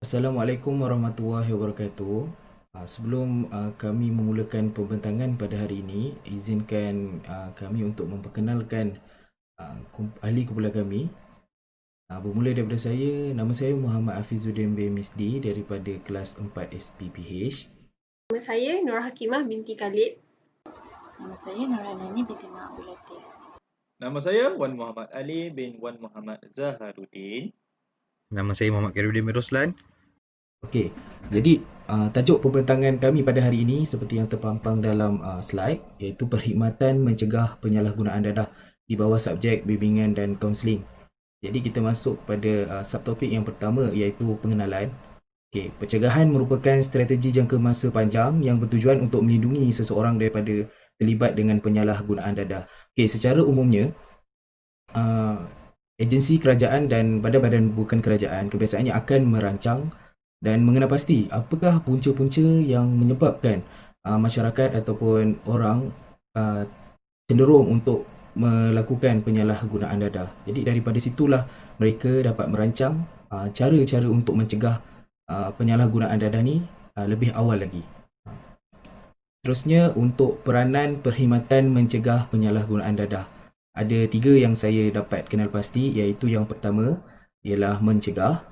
Assalamualaikum warahmatullahi wabarakatuh. Sebelum kami memulakan pembentangan pada hari ini, izinkan kami untuk memperkenalkan ahli kumpulan kami. Bermula daripada saya, nama saya Muhammad Afizuddin bin Misdi daripada kelas 4 SPPH. Nama saya Nur Hakimah binti Khalid. Nama saya Nurhanani binti Ma'abul Latif. Nama saya Wan Muhammad Ali bin Wan Muhammad Zaharuddin. Nama saya Muhammad Khairuddin bin Roslan. Okey, jadi tajuk pembentangan kami pada hari ini seperti yang terpampang dalam slide, iaitu perkhidmatan mencegah penyalahgunaan dadah di bawah subjek bimbingan dan kaunseling. Jadi kita masuk kepada subtopik yang pertama, iaitu pengenalan. Okey, pencegahan merupakan strategi jangka masa panjang yang bertujuan untuk melindungi seseorang daripada terlibat dengan penyalahgunaan dadah. Okey, secara umumnya agensi kerajaan dan badan-badan bukan kerajaan kebiasaannya akan merancang dan mengenal pasti apakah punca-punca yang menyebabkan masyarakat ataupun orang cenderung untuk melakukan penyalahgunaan dadah. Jadi daripada situlah mereka dapat merancang cara-cara untuk mencegah penyalahgunaan dadah ni lebih awal lagi. Terusnya, untuk peranan perkhidmatan mencegah penyalahgunaan dadah, ada 3 yang saya dapat kenal pasti, iaitu yang pertama ialah mencegah,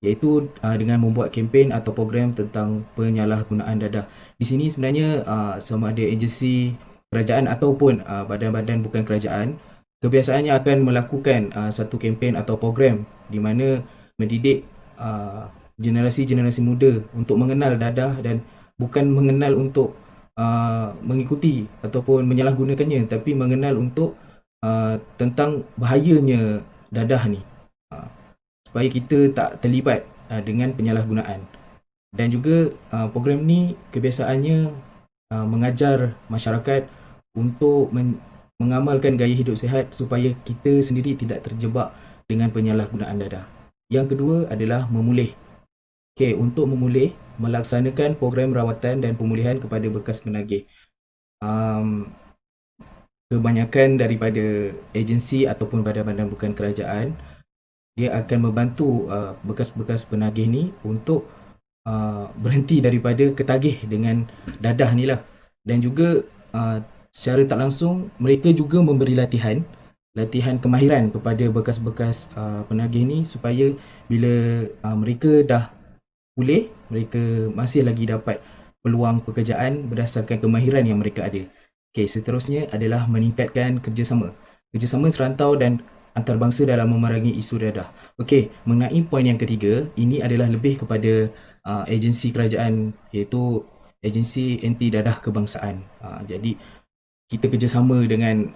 iaitu dengan membuat kempen atau program tentang penyalahgunaan dadah. Di sini sebenarnya sama ada agensi kerajaan ataupun badan-badan bukan kerajaan kebiasaannya akan melakukan satu kempen atau program di mana mendidik generasi-generasi muda untuk mengenal dadah dan bukan mengenal untuk mengikuti ataupun menyalahgunakannya, tapi mengenal untuk tentang bahayanya dadah ni, supaya kita tak terlibat dengan penyalahgunaan. Dan juga program ni kebiasaannya mengajar masyarakat untuk mengamalkan gaya hidup sihat supaya kita sendiri tidak terjebak dengan penyalahgunaan dadah. Yang kedua adalah memulih. Okey, untuk memulih, melaksanakan program rawatan dan pemulihan kepada bekas penagih. Kebanyakan daripada agensi ataupun badan-badan bukan kerajaan, dia akan membantu bekas-bekas penagih ni untuk berhenti daripada ketagih dengan dadah ni lah. Dan juga secara tak langsung mereka juga memberi latihan kemahiran kepada bekas-bekas penagih ni supaya bila mereka dah pulih, mereka masih lagi dapat peluang pekerjaan berdasarkan kemahiran yang mereka ada. Okey, seterusnya adalah meningkatkan kerjasama serantau dan antarabangsa dalam memerangi isu dadah. Okey, mengenai poin yang ketiga, ini adalah lebih kepada agensi kerajaan, iaitu agensi anti dadah kebangsaan. Jadi kita kerjasama dengan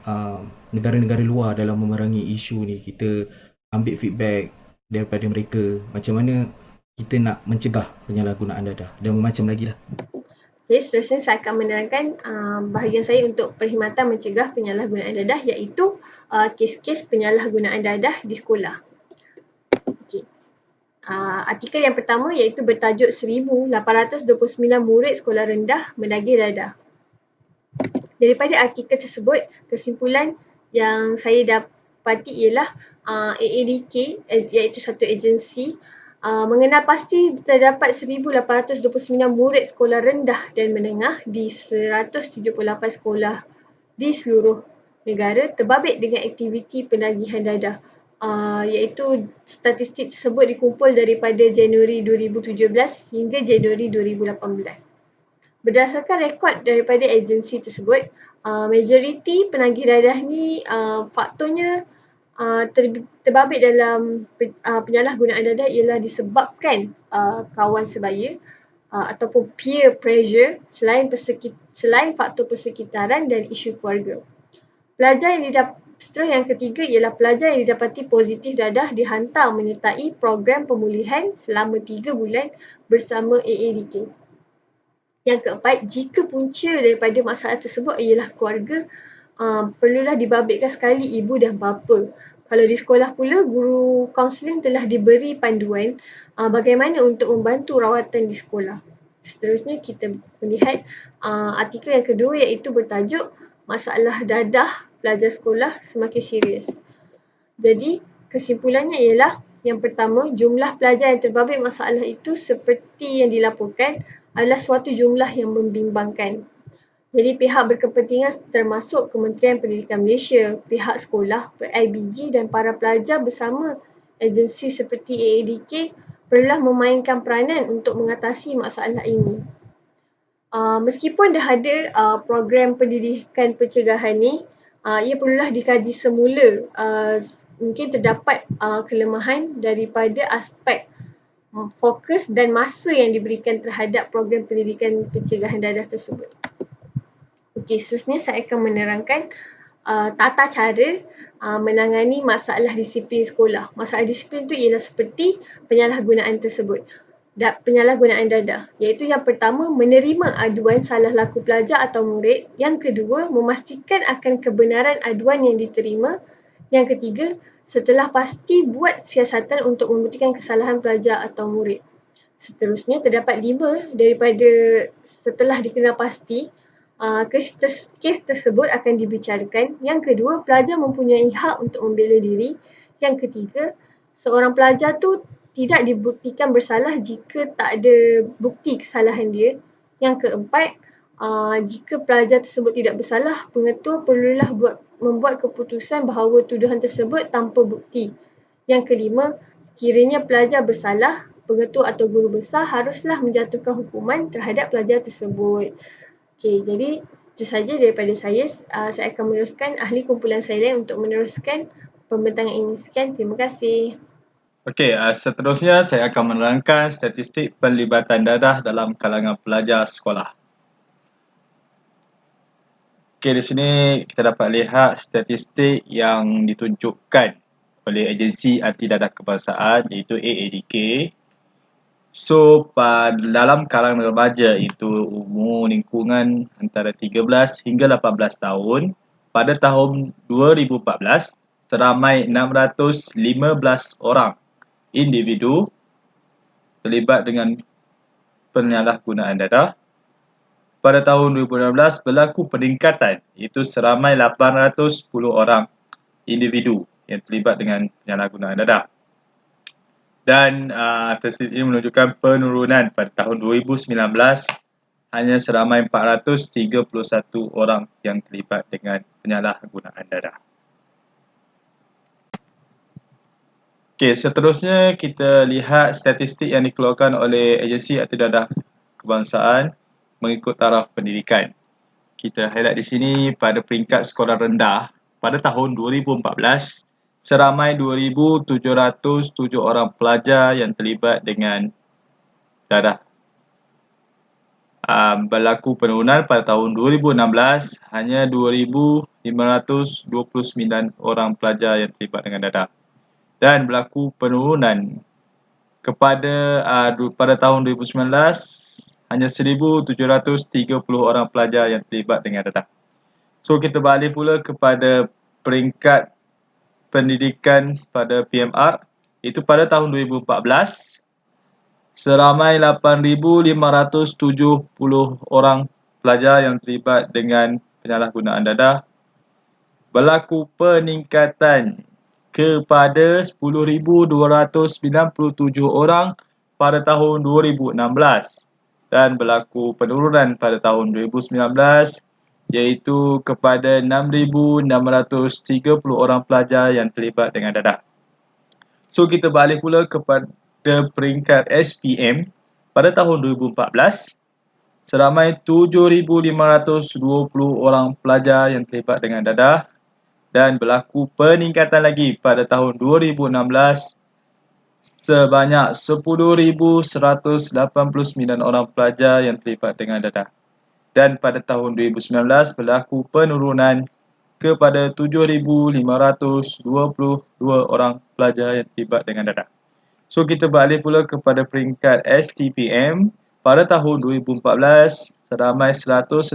negara-negara luar dalam memerangi isu ni. Kita ambil feedback daripada mereka macam mana kita nak mencegah penyalahgunaan dadah dan macam lagi lah. Okay, seterusnya saya akan menerangkan bahagian saya untuk perkhidmatan mencegah penyalahgunaan dadah, iaitu kes-kes penyalahgunaan dadah di sekolah. Okay. Artikel yang pertama iaitu bertajuk 1829 murid sekolah rendah menagih dadah. Daripada artikel tersebut, kesimpulan yang saya dapati ialah AADK iaitu satu agensi mengenal pasti terdapat 1829 murid sekolah rendah dan menengah di 178 sekolah di seluruh negara terbabit dengan aktiviti penagihan dadah. Iaitu statistik tersebut dikumpul daripada Januari 2017 hingga Januari 2018. Berdasarkan rekod daripada agensi tersebut, majoriti penagih dadah ni faktornya terbabit dalam penyalahgunaan dadah ialah disebabkan kawan sebaya ataupun peer pressure selain faktor persekitaran dan isu keluarga. Seterusnya yang ketiga ialah pelajar yang didapati positif dadah dihantar menyertai program pemulihan selama 3 bulan bersama AADK. Yang keempat, jika punca daripada masalah tersebut ialah keluarga, perlulah dibabitkan sekali ibu dan bapa. Kalau di sekolah pula, guru kaunseling telah diberi panduan bagaimana untuk membantu rawatan di sekolah. Seterusnya kita melihat artikel yang kedua iaitu bertajuk masalah dadah pelajar sekolah semakin serius. Jadi kesimpulannya ialah Yang pertama, jumlah pelajar yang terbabit masalah itu seperti yang dilaporkan adalah suatu jumlah yang membimbangkan. Jadi pihak berkepentingan termasuk Kementerian Pendidikan Malaysia, pihak sekolah, IBG dan para pelajar bersama agensi seperti AADK perlulah memainkan peranan untuk mengatasi masalah ini. Meskipun dah ada program pendidikan pencegahan ni, ia perlulah dikaji semula. Mungkin terdapat kelemahan daripada aspek fokus dan masa yang diberikan terhadap program pendidikan pencegahan dadah tersebut. Okey, seterusnya saya akan menerangkan tata cara menangani masalah disiplin sekolah. Masalah disiplin itu ialah seperti penyalahgunaan tersebut. Penyalahgunaan dadah, iaitu yang pertama menerima aduan salah laku pelajar atau murid, yang kedua memastikan akan kebenaran aduan yang diterima, yang ketiga setelah pasti buat siasatan untuk membuktikan kesalahan pelajar atau murid. Seterusnya terdapat 5 daripada setelah dikenal pasti, kes tersebut akan dibicarakan. Yang kedua, pelajar mempunyai hak untuk membela diri. Yang ketiga, seorang pelajar tu tidak dibuktikan bersalah jika tak ada bukti kesalahan dia. Yang keempat, jika pelajar tersebut tidak bersalah, pengetua perlulah membuat keputusan bahawa tuduhan tersebut tanpa bukti. Yang kelima, sekiranya pelajar bersalah, pengetua atau guru besar haruslah menjatuhkan hukuman terhadap pelajar tersebut. Okey, jadi itu saja daripada saya. Saya akan meneruskan ahli kumpulan saya lain untuk meneruskan pembentangan ini. Sekian, terima kasih. Okey, seterusnya saya akan menerangkan statistik pelibatan dadah dalam kalangan pelajar sekolah. Okey, di sini kita dapat lihat statistik yang ditunjukkan oleh agensi anti dadah kebangsaan iaitu AADK. So, dalam kalangan remaja itu umur lingkungan antara 13 hingga 18 tahun, pada tahun 2014 seramai 615 orang individu terlibat dengan penyalahgunaan dadah. Pada tahun 2016 berlaku peningkatan, iaitu seramai 810 orang individu yang terlibat dengan penyalahgunaan dadah. Dan statistik ini menunjukkan penurunan pada tahun 2019 hanya seramai 431 orang yang terlibat dengan penyalahgunaan dadah. Okey, seterusnya kita lihat statistik yang dikeluarkan oleh agensi anti dadah kebangsaan mengikut taraf pendidikan. Kita highlight di sini pada peringkat sekolah rendah pada tahun 2014 seramai 2,707 orang pelajar yang terlibat dengan dadah. Berlaku penurunan pada tahun 2016 hanya 2,529 orang pelajar yang terlibat dengan dadah. Dan berlaku penurunan pada tahun 2019 hanya 1,730 orang pelajar yang terlibat dengan dadah. So kita balik pula kepada peringkat pendidikan pada PMR, itu pada tahun 2014 seramai 8,570 orang pelajar yang terlibat dengan penyalahgunaan dadah. Berlaku peningkatan kepada 10,297 orang pada tahun 2016 dan berlaku penurunan pada tahun 2019 iaitu kepada 6,630 orang pelajar yang terlibat dengan dadah. So kita balik pula kepada peringkat SPM pada tahun 2014 seramai 7,520 orang pelajar yang terlibat dengan dadah dan berlaku peningkatan lagi pada tahun 2016 sebanyak 10,189 orang pelajar yang terlibat dengan dadah. Dan pada tahun 2019 berlaku penurunan kepada 7,522 orang pelajar yang terlibat dengan dadah. So kita balik pula kepada peringkat STPM pada tahun 2014 seramai 184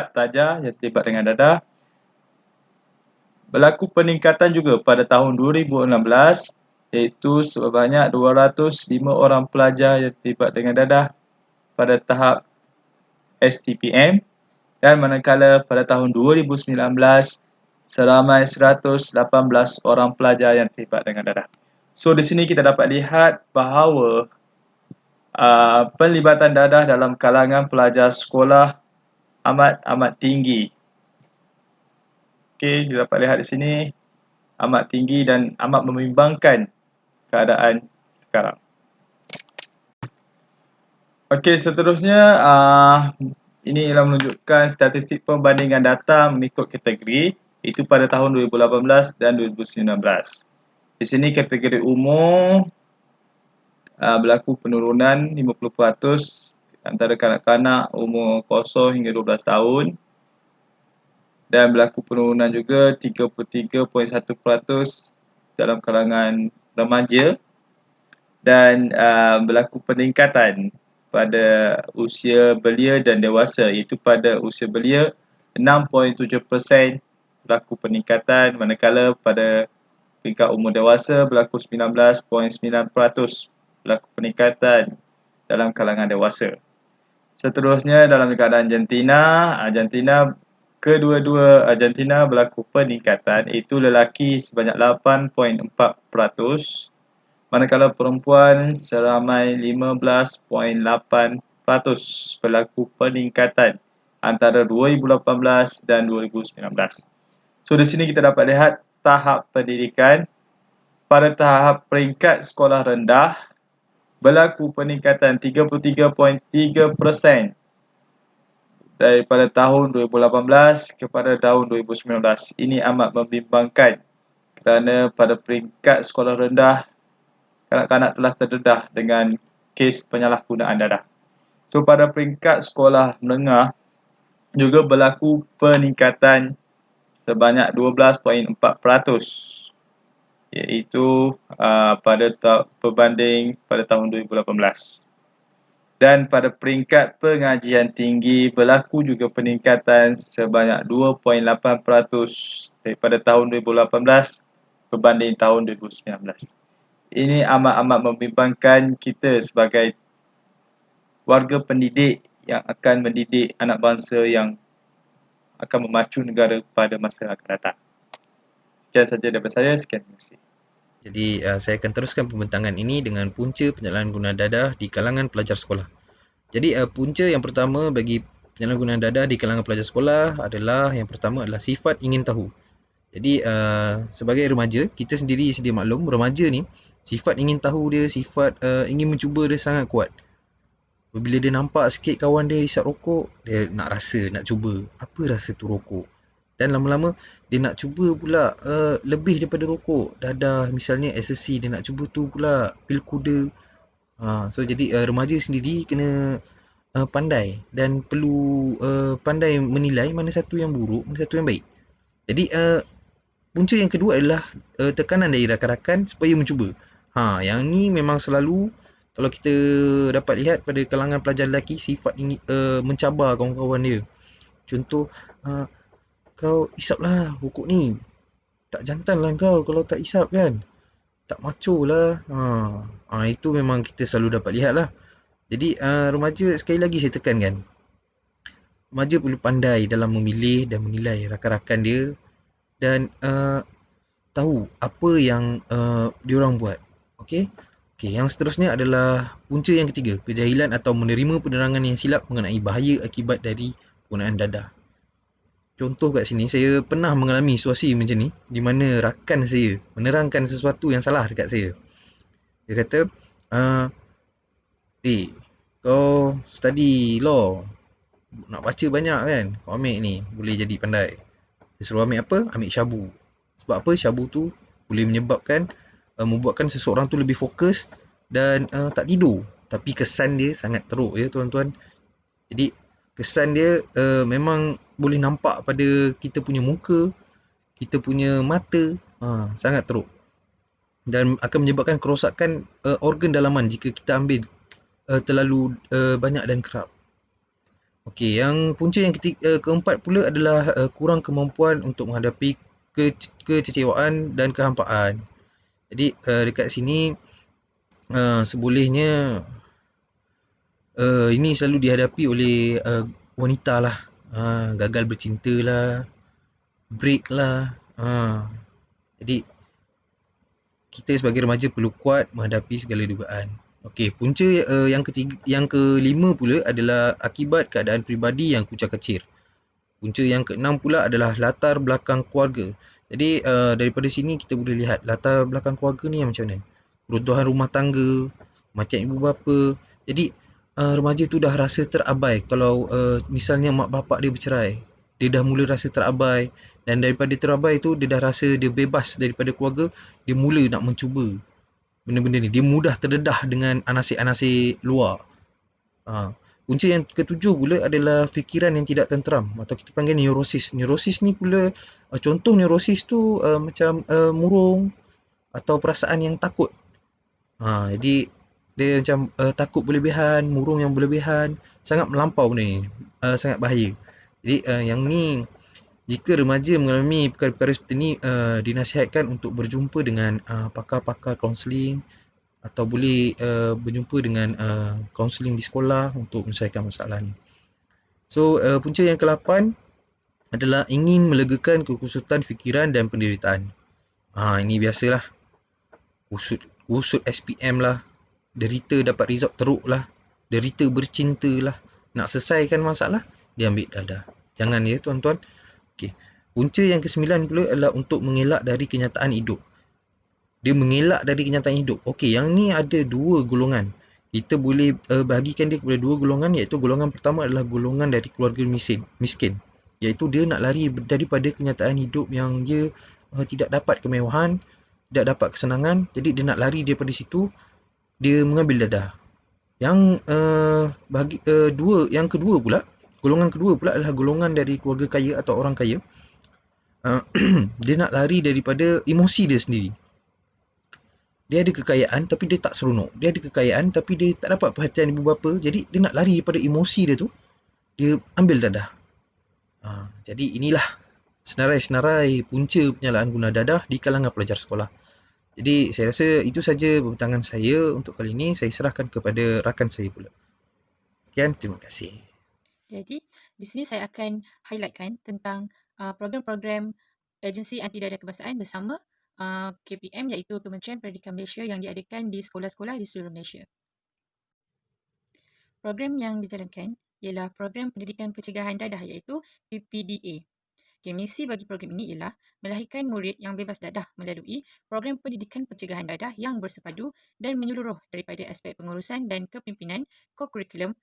pelajar yang terlibat dengan dadah. Berlaku peningkatan juga pada tahun 2016 iaitu sebanyak 205 orang pelajar yang terlibat dengan dadah pada tahap STPM dan manakala pada tahun 2019 seramai 118 orang pelajar yang terlibat dengan dadah. So di sini kita dapat lihat bahawa penlibatan dadah dalam kalangan pelajar sekolah amat tinggi. Okey, kita dapat lihat di sini amat tinggi dan amat membimbangkan keadaan sekarang. Okey, seterusnya ini ialah menunjukkan statistik perbandingan data mengikut kategori, itu pada tahun 2018 dan 2019. Di sini kategori umur berlaku penurunan 50% antara kanak-kanak umur 0 hingga 12 tahun, dan berlaku penurunan juga 33.1% dalam kalangan remaja, dan berlaku peningkatan pada usia belia dan dewasa, iaitu pada usia belia 6.7% berlaku peningkatan, manakala pada peringkat umur dewasa berlaku 19.9% berlaku peningkatan dalam kalangan dewasa. Seterusnya dalam keadaan Argentina kedua-dua Argentina berlaku peningkatan, iaitu lelaki sebanyak 8.4%, manakala perempuan seramai 15.8% berlaku peningkatan antara 2018 dan 2019. So di sini kita dapat lihat tahap pendidikan. Pada tahap peringkat sekolah rendah berlaku peningkatan 33.3% daripada tahun 2018 kepada tahun 2019. Ini amat membimbangkan kerana pada peringkat sekolah rendah kanak-kanak telah terdedah dengan kes penyalahgunaan dadah. So pada peringkat sekolah menengah juga berlaku peningkatan sebanyak 12.4%, iaitu berbanding pada tahun 2018. Dan pada peringkat pengajian tinggi berlaku juga peningkatan sebanyak 2.8% daripada tahun 2018 berbanding tahun 2019. Ini amat membimbangkan kita sebagai warga pendidik yang akan mendidik anak bangsa yang akan memacu negara pada masa akan datang. Sekian saja daripada saya. Sekian, terima kasih. Jadi saya akan teruskan pembentangan ini dengan punca penyalahgunaan dadah di kalangan pelajar sekolah. Jadi punca yang pertama bagi penyalahgunaan dadah di kalangan pelajar sekolah adalah, yang pertama adalah sifat ingin tahu. Jadi sebagai remaja, kita sendiri sedia maklum, remaja ni sifat ingin tahu dia, sifat ingin mencuba dia sangat kuat. Bila dia nampak sikit kawan dia isap rokok, dia nak rasa, nak cuba apa rasa tu rokok. Dan lama-lama dia nak cuba pula lebih daripada rokok, dadah misalnya ecstasy, dia nak cuba tu pula, pil kuda. So jadi remaja sendiri kena pandai dan perlu pandai menilai mana satu yang buruk, mana satu yang baik. Jadi punca yang kedua adalah tekanan dari rakan-rakan supaya mencuba. Yang ni memang selalu, kalau kita dapat lihat pada kalangan pelajar lelaki, sifat ingin mencabar kawan-kawan dia. Contoh, kau isaplah rokok ni, tak jantan lah kau kalau tak isap kan, tak macho lah. Itu memang kita selalu dapat lihat lah. Jadi remaja, sekali lagi saya tekankan, remaja perlu pandai dalam memilih dan menilai rakan-rakan dia, dan tahu apa yang diorang buat. Okey, yang seterusnya adalah punca yang ketiga, kejahilan atau menerima penerangan yang silap mengenai bahaya akibat dari penggunaan dadah. Contoh kat sini, saya pernah mengalami situasi macam ni, di mana rakan saya menerangkan sesuatu yang salah dekat saya. Dia kata, kau study law, nak baca banyak kan, kau ambil ni, boleh jadi pandai. Dia suruh ambil apa? Ambil syabu. Sebab apa? Syabu tu boleh menyebabkan membuatkan seseorang tu lebih fokus dan tak tidur. Tapi kesan dia sangat teruk ya tuan-tuan. Jadi kesan dia memang boleh nampak pada kita punya muka, kita punya mata, sangat teruk. Dan akan menyebabkan kerosakan organ dalaman jika kita ambil terlalu banyak dan kerap. Okey, yang punca yang keempat pula adalah kurang kemampuan untuk menghadapi kecewaan dan kehampaan. Jadi dekat sini sebolehnya ini selalu dihadapi oleh wanita lah. Gagal bercinta lah, break lah. Jadi kita sebagai remaja perlu kuat menghadapi segala dugaan. Okey, punca yang kelima pula adalah akibat keadaan peribadi yang kucar-kacir. Punca yang keenam pula adalah latar belakang keluarga. Jadi daripada sini kita boleh lihat latar belakang keluarga ni yang macam mana. Keruntuhan rumah tangga, kematian ibu bapa. Jadi remaja tu dah rasa terabai kalau misalnya mak bapak dia bercerai. Dia dah mula rasa terabai, dan daripada terabai tu dia dah rasa dia bebas daripada keluarga, dia mula nak mencuba benda-benda ni. Dia mudah terdedah dengan anasir-anasir luar. Punca yang ketujuh pula adalah fikiran yang tidak tenteram atau kita panggil neurosis. Neurosis ni pula contoh neurosis tu macam murung atau perasaan yang takut. Jadi dia macam takut berlebihan, murung yang berlebihan, sangat melampau benda ni. Sangat bahaya. Jadi yang ni, jika remaja mengalami perkara-perkara seperti ni, dinasihatkan untuk berjumpa dengan pakar-pakar kaunseling atau boleh berjumpa dengan kaunseling di sekolah untuk menyelesaikan masalah ni. So punca yang ke-8 adalah ingin melegakan kekusutan fikiran dan penderitaan. Ini biasalah. Kusut SPM lah, derita dapat result teruk lah, derita bercinta lah. Nak selesaikan masalah, dia ambil dadah. Jangan ya tuan-tuan. Okey. Punca yang ke-9 pula adalah untuk mengelak dari kenyataan hidup. Dia mengelak dari kenyataan hidup. Okey, yang ni ada dua golongan. Kita boleh bahagikan dia kepada dua golongan, iaitu golongan pertama adalah golongan dari keluarga miskin. Iaitu dia nak lari daripada kenyataan hidup yang dia tidak dapat kemewahan, tidak dapat kesenangan. Jadi dia nak lari daripada situ, dia mengambil dadah. Yang kedua pula, golongan kedua pula adalah golongan dari keluarga kaya atau orang kaya. Dia nak lari daripada emosi dia sendiri. Dia ada kekayaan tapi dia tak seronok. Dia ada kekayaan tapi dia tak dapat perhatian ibu bapa. Jadi dia nak lari daripada emosi dia tu, dia ambil dadah. Jadi inilah senarai-senarai punca penyalaan guna dadah di kalangan pelajar sekolah. Jadi saya rasa itu saja pembincangan saya untuk kali ini. Saya serahkan kepada rakan saya pula. Sekian, terima kasih. Jadi, di sini saya akan highlightkan tentang program-program agensi anti dadah kebangsaan bersama KPM, iaitu Kementerian Pendidikan Malaysia, yang diadakan di sekolah-sekolah di seluruh Malaysia. Program yang dijalankan ialah Program Pendidikan Pencegahan Dadah, iaitu PPDA. Misi bagi program ini ialah melahirkan murid yang bebas dadah melalui program pendidikan pencegahan dadah yang bersepadu dan menyeluruh daripada aspek pengurusan dan kepimpinan, kurikulum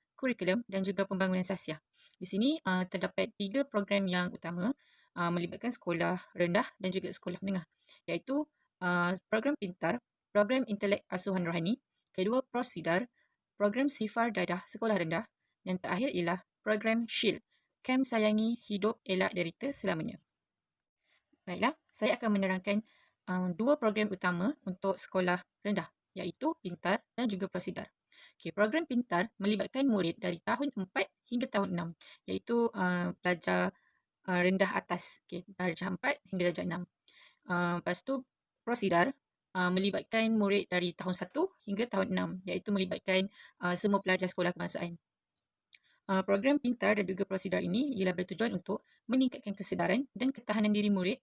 dan juga pembangunan sasiah. Di sini terdapat 3 program yang utama melibatkan sekolah rendah dan juga sekolah menengah, iaitu program Pintar, program Intelek Asuhan Rohani, kedua Prosidar, program Sifar Dadah Sekolah Rendah, dan terakhir ialah program Shield, Kem Sayangi Hidup Elak Derita Selamanya. Baiklah, saya akan menerangkan 2 program utama untuk sekolah rendah, iaitu Pintar dan juga Prosidar. Program Pintar melibatkan murid dari tahun 4 hingga tahun 6, iaitu pelajar rendah atas, darjah 4 hingga darjah 6. Lepas tu Prosidar melibatkan murid dari tahun 1 hingga tahun 6, iaitu melibatkan semua pelajar sekolah kebangsaan. Program Pintar dan juga Prosidar ini ialah bertujuan untuk meningkatkan kesedaran dan ketahanan diri murid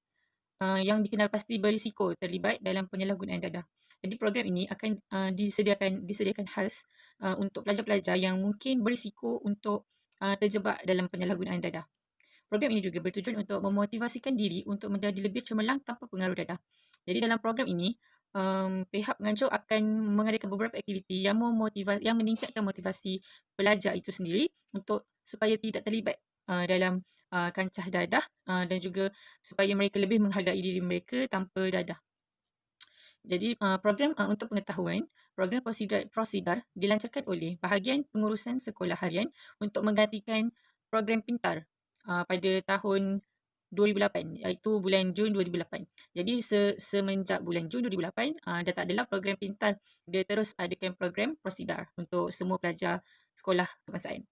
yang dikenal pasti berisiko terlibat dalam penyalahgunaan dadah. Jadi program ini akan disediakan khas untuk pelajar-pelajar yang mungkin berisiko untuk terjebak dalam penyalahgunaan dadah. Program ini juga bertujuan untuk memotivasikan diri untuk menjadi lebih cemerlang tanpa pengaruh dadah. Jadi dalam program ini, pihak pengajar akan mengadakan beberapa aktiviti yang meningkatkan motivasi pelajar itu sendiri untuk supaya tidak terlibat dalam kancah dadah dan juga supaya mereka lebih menghargai diri mereka tanpa dadah. Jadi program untuk pengetahuan, program Prosidar dilancarkan oleh Bahagian Pengurusan Sekolah Harian untuk menggantikan program Pintar pada tahun 2008, iaitu bulan Jun 2008. Jadi semenjak bulan Jun 2008, dah tak adalah program Pintar. Dia terus adakan program Prosidar untuk semua pelajar sekolah kebangsaan.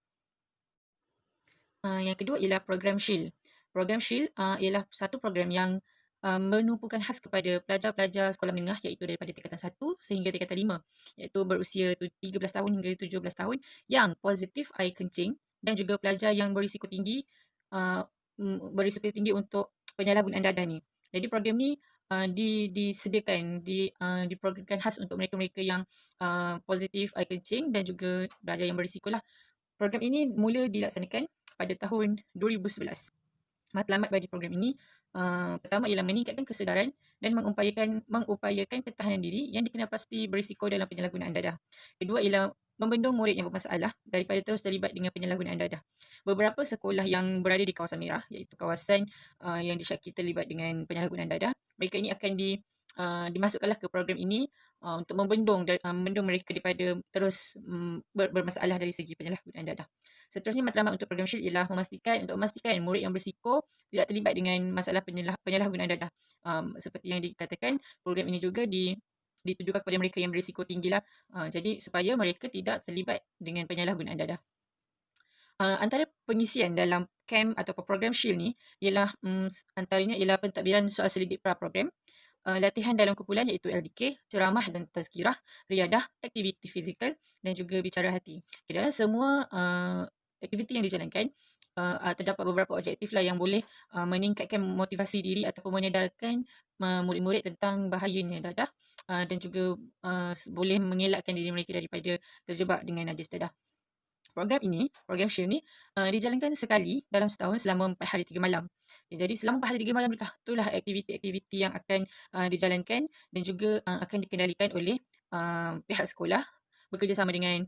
Yang kedua ialah program Shield. Program Shield ialah satu program yang menumpukan khas kepada pelajar-pelajar sekolah menengah, iaitu daripada tingkatan 1 sehingga tingkatan 5, iaitu berusia 13 tahun hingga 17 tahun yang positif air kencing dan juga pelajar yang berisiko tinggi untuk penyalahgunaan dadah ni. Jadi program ni diprogramkan khas untuk mereka-mereka yang positif, eye kencing dan juga belajar yang berisiko lah. Program ini mula dilaksanakan pada tahun 2011. Matlamat bagi program ini pertama ialah meningkatkan kesedaran dan mengupayakan ketahanan diri yang dikenal pasti berisiko dalam penyalahgunaan dadah. Kedua ialah membendung murid yang bermasalah daripada terus terlibat dengan penyalahgunaan dadah. Beberapa sekolah yang berada di kawasan merah, iaitu kawasan yang disyaki terlibat dengan penyalahgunaan dadah, mereka ini akan dimasukkanlah ke program ini untuk membendung mereka daripada terus bermasalah dari segi penyalahgunaan dadah. Seterusnya, matlamat untuk program SHIELD ialah memastikan murid yang berisiko tidak terlibat dengan masalah penyalahgunaan dadah. Seperti yang dikatakan, program ini juga ditujukan kepada mereka yang berisiko tinggi lah. Jadi supaya mereka tidak terlibat dengan penyalahgunaan dadah. Antara pengisian dalam camp atau program SHIELD ni ialah antaranya ialah pentadbiran soal selidik pra-program, latihan dalam kumpulan iaitu LDK, ceramah dan tazkirah, riadah, aktiviti fizikal dan juga bicara hati. Dalam semua aktiviti yang dijalankan, terdapat beberapa objektif lah yang boleh meningkatkan motivasi diri ataupun menyedarkan murid-murid tentang bahayanya dadah dan juga boleh mengelakkan diri mereka daripada terjebak dengan najis dadah. Program SHIELD ni dijalankan sekali dalam setahun selama 4 hari 3 malam. Jadi selama 4 hari 3 malam itulah aktiviti-aktiviti yang akan dijalankan dan juga akan dikendalikan oleh pihak sekolah bekerjasama dengan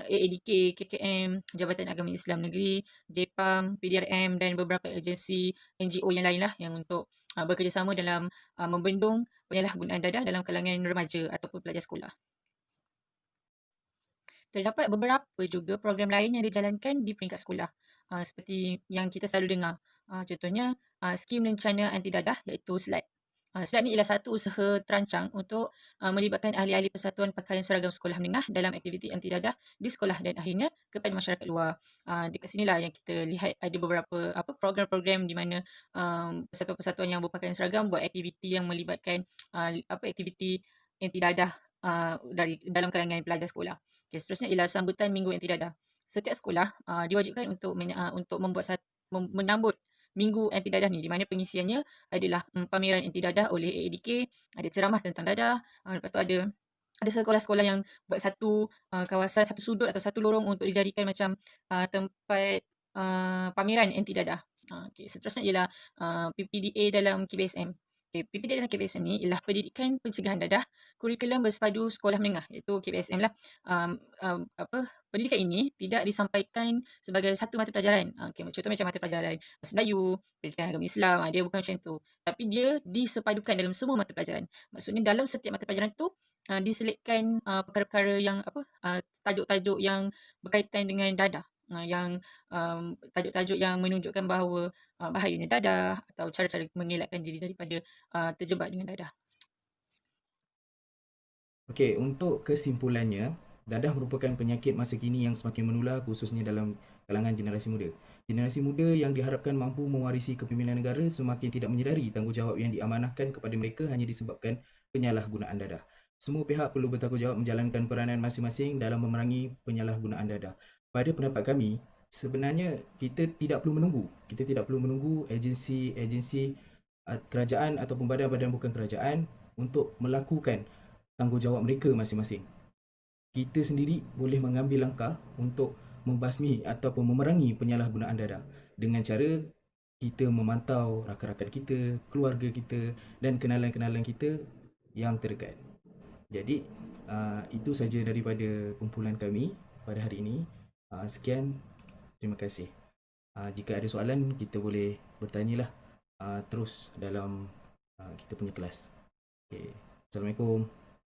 AADK, KKM, Jabatan Agama Islam Negeri, JPAM, PDRM dan beberapa agensi NGO yang lain lah yang untuk bekerjasama dalam membendung penyalahgunaan dadah dalam kalangan remaja ataupun pelajar sekolah. Terdapat beberapa juga program lain yang dijalankan di peringkat sekolah seperti yang kita selalu dengar. Contohnya skim lencana anti dadah iaitu SLAD. SLAD ni ialah satu usaha terancang untuk melibatkan ahli-ahli persatuan pakaian seragam sekolah menengah dalam aktiviti anti dadah di sekolah dan akhirnya kepada masyarakat luar. Dekat sinilah yang kita lihat ada beberapa program-program di mana persatuan-persatuan yang berpakaian seragam buat aktiviti yang melibatkan aktiviti anti dadah dalam kalangan pelajar sekolah. Okay, seterusnya ialah sambutan Minggu Anti Dadah. Setiap sekolah diwajibkan untuk menambut Minggu Anti Dadah ni, di mana pengisiannya adalah pameran anti dadah oleh AADK, ada ceramah tentang dadah, lepas tu ada sekolah-sekolah yang buat satu kawasan, satu sudut atau satu lorong untuk dijadikan macam tempat pameran anti dadah. Okay, seterusnya ialah PPDA dalam KBSM. Okay, PPDA dalam KBSM ni ialah pendidikan pencegahan dadah kurikulum bersepadu sekolah menengah, iaitu KBSM lah. Pendidikan ini tidak disampaikan sebagai satu mata pelajaran. Contoh macam mata pelajaran Bahasa Melayu, pendidikan agama Islam, dia bukan macam tu. Tapi dia disepadukan dalam semua mata pelajaran. Maksudnya dalam setiap mata pelajaran tu diselitkan perkara-perkara yang tajuk-tajuk yang berkaitan dengan dadah. Yang tajuk-tajuk yang menunjukkan bahawa bahayanya dadah atau cara-cara mengelakkan diri daripada terjebak dengan dadah. Okey, untuk kesimpulannya, dadah merupakan penyakit masa kini yang semakin menular khususnya dalam kalangan generasi muda. Generasi muda yang diharapkan mampu mewarisi kepimpinan negara semakin tidak menyedari tanggungjawab yang diamanahkan kepada mereka hanya disebabkan penyalahgunaan dadah. Semua pihak perlu bertanggungjawab menjalankan peranan masing-masing dalam memerangi penyalahgunaan dadah. Pada pendapat kami, sebenarnya kita tidak perlu menunggu. Kita tidak perlu menunggu agensi kerajaan ataupun badan-badan bukan kerajaan untuk melakukan tanggungjawab mereka masing-masing. Kita sendiri boleh mengambil langkah untuk membasmi ataupun memerangi penyalahgunaan dadah dengan cara kita memantau rakan-rakan kita, keluarga kita dan kenalan-kenalan kita yang terdekat. Jadi, itu saja daripada kumpulan kami pada hari ini. Sekian, terima kasih. Jika ada soalan, kita boleh bertanyalah terus dalam kita punya kelas. Okay. Assalamualaikum.